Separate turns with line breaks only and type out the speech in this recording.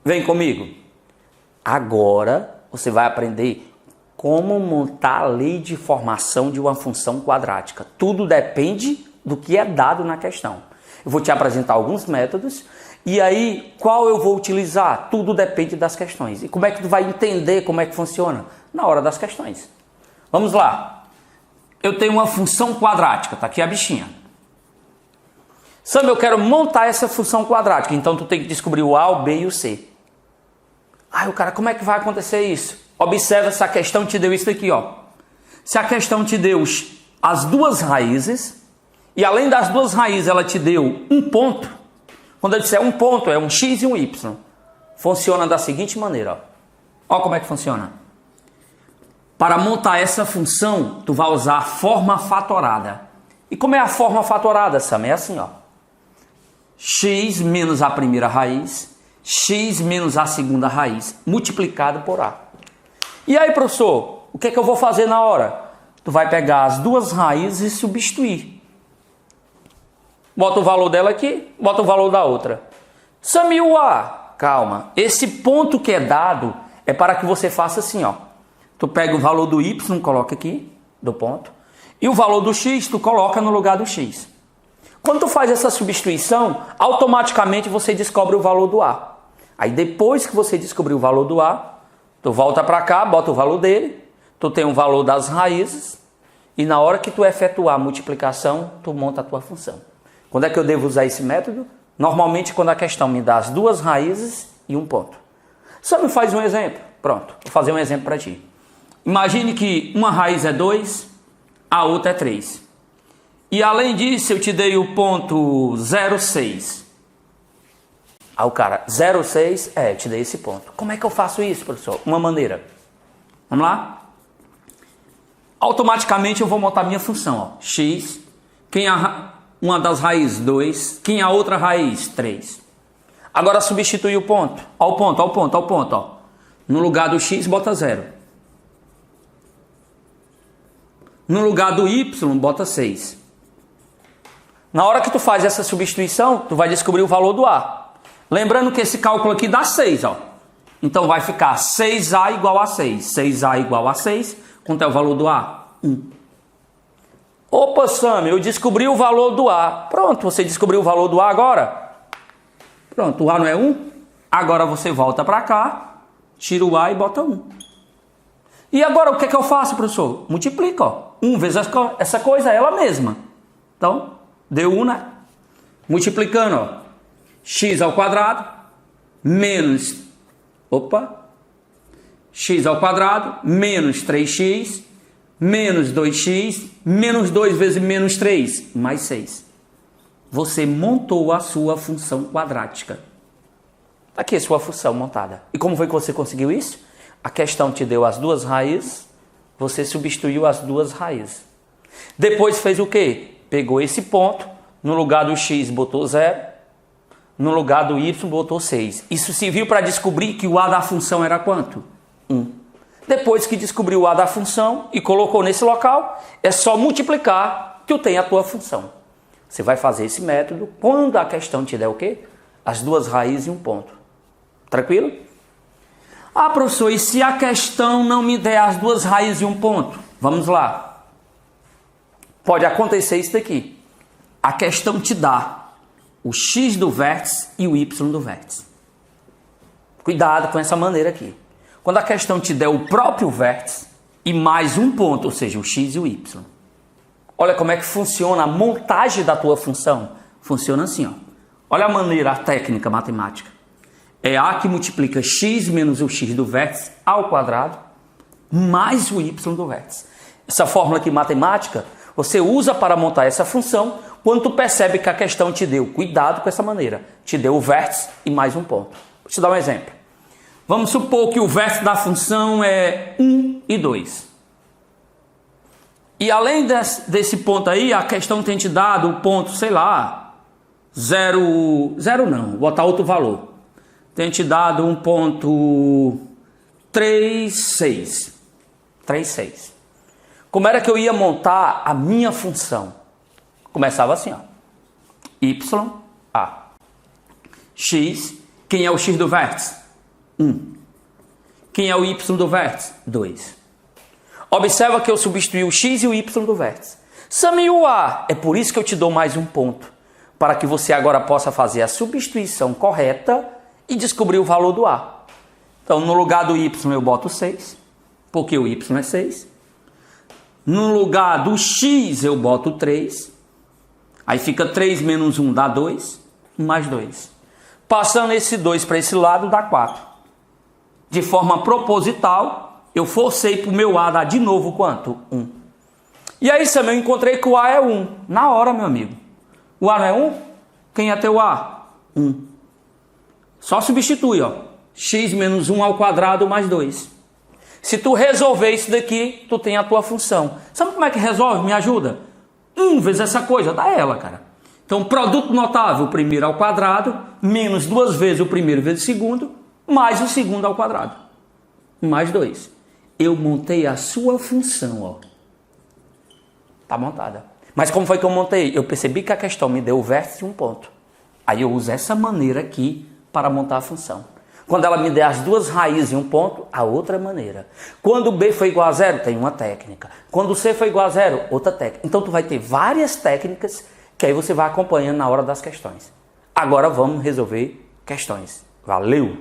Vem comigo. Agora você vai aprender como montar a lei de formação de uma função quadrática. Tudo depende do que é dado na questão. Eu vou te apresentar alguns métodos e aí qual eu vou utilizar? Tudo depende das questões. E como é que tu vai entender como é que funciona? Na hora das questões. Vamos lá. Eu tenho uma função quadrática, tá aqui a bichinha. Sam, eu quero montar essa função quadrática, então tu tem que descobrir o A, o B e o C. Aí o cara, como é que vai acontecer isso? Observa se a questão te deu isso daqui, ó. Se a questão te deu as duas raízes, e além das duas raízes ela te deu um ponto, quando eu disser um ponto, é um X e um Y, funciona da seguinte maneira, ó. Ó como é que funciona. Para montar essa função, tu vai usar a forma fatorada. E como é a forma fatorada, Sam? É assim, ó. X menos a primeira raiz, X menos a segunda raiz, multiplicado por A. E aí, professor, o que é que eu vou fazer na hora? Tu vai pegar as duas raízes e substituir. Bota o valor dela aqui, bota o valor da outra. Sam, e o A? Calma, esse ponto que é dado é para que você faça assim, ó. Tu pega o valor do Y, coloca aqui, do ponto, e o valor do X tu coloca no lugar do X. Quando tu faz essa substituição, automaticamente você descobre o valor do A. Aí depois que você descobrir o valor do A, tu volta para cá, bota o valor dele, tu tem o valor das raízes, e na hora que tu efetuar a multiplicação, tu monta a tua função. Quando é que eu devo usar esse método? Normalmente quando a questão me dá as duas raízes e um ponto. Só me faz um exemplo. Pronto, vou fazer um exemplo para ti. Imagine que uma raiz é 2, a outra é 3. E além disso, eu te dei o ponto 0,6. Aí o cara, 0,6, eu te dei esse ponto. Como é que eu faço isso, professor? Uma maneira. Vamos lá? Automaticamente eu vou montar minha função, ó. X, quem uma das raízes, 2. Quem a outra raiz, 3. Agora substitui o ponto. Ó o ponto, ó o ponto, ó o ponto, ó. No lugar do X, bota 0. No lugar do Y, bota 6. Na hora que tu faz essa substituição, tu vai descobrir o valor do A. Lembrando que esse cálculo aqui dá 6, ó. Então vai ficar 6A igual a 6. 6A igual a 6. Quanto é o valor do A? 1. Opa, Sam, eu descobri o valor do A. Pronto, você descobriu o valor do A agora? Pronto, o A não é 1? Agora você volta para cá, tira o A e bota 1. E agora o que é que eu faço, professor? Multiplica, ó. 1 vezes essa coisa é ela mesma. Então, deu 1, né? Multiplicando, ó. X ao quadrado menos... X ao quadrado menos 3x menos 2x menos 2 vezes menos 3, mais 6. Você montou a sua função quadrática. Aqui é a sua função montada. E como foi que você conseguiu isso? A questão te deu as duas raízes, você substituiu as duas raízes. Depois fez o quê? Pegou esse ponto, no lugar do x botou 0, no lugar do y botou 6. Isso serviu para descobrir que o a da função era quanto? 1. Depois que descobriu o a da função e colocou nesse local, é só multiplicar que tu tem a tua função. Você vai fazer esse método quando a questão te der o quê? As duas raízes e um ponto. Tranquilo? Ah, professor, e se a questão não me der as duas raízes e um ponto? Vamos lá. Pode acontecer isso daqui. A questão te dá o x do vértice e o y do vértice. Cuidado com essa maneira aqui. Quando a questão te der o próprio vértice e mais um ponto, ou seja, o x e o y. Olha como é que funciona a montagem da tua função. Funciona assim, ó. Olha a maneira, a técnica matemática. É A que multiplica x menos o x do vértice ao quadrado mais o y do vértice. Essa fórmula aqui matemática você usa para montar essa função quando tu percebe que a questão te deu, cuidado com essa maneira, te deu o vértice e mais um ponto. Vou te dar um exemplo. Vamos supor que o vértice da função é 1 e 2. E além desse ponto aí, a questão tem te dado o ponto, sei lá, 0 não, vou botar outro valor. Tem te dado um ponto 3,6. 3,6. Como era que eu ia montar a minha função? Começava assim, ó. Y, A. X, quem é o x do vértice? 1. Quem é o y do vértice? 2. Observa que eu substituí o x e o y do vértice. Sam, e o a? É por isso que eu te dou mais um ponto, para que você agora possa fazer a substituição correta e descobrir o valor do a. Então, no lugar do y eu boto 6, porque o y é 6. No lugar do x eu boto 3. Aí fica 3 menos 1 dá 2, mais 2. Passando esse 2 para esse lado dá 4. De forma proposital, eu forcei para o meu a dar de novo quanto? 1. E aí, Sam, eu encontrei que o a é 1. Na hora, meu amigo. O a não é 1? Quem é teu a? 1. Só substitui, ó. X menos 1 ao quadrado mais 2. Se tu resolver isso daqui, tu tem a tua função. Sabe como é que resolve? Me ajuda? 1 vezes essa coisa, dá ela, cara. Então, produto notável, o primeiro ao quadrado, menos 2 vezes o primeiro vezes o segundo, mais o segundo ao quadrado. Mais 2. Eu montei a sua função, ó. Tá montada. Mas como foi que eu montei? Eu percebi que a questão me deu o vértice de um ponto. Aí eu uso essa maneira aqui para montar a função. Quando ela me der as duas raízes em um ponto, a outra maneira. Quando B foi igual a 0, tem uma técnica. Quando C foi igual a 0, outra técnica. Então tu vai ter várias técnicas que aí você vai acompanhando na hora das questões. Agora vamos resolver questões. Valeu!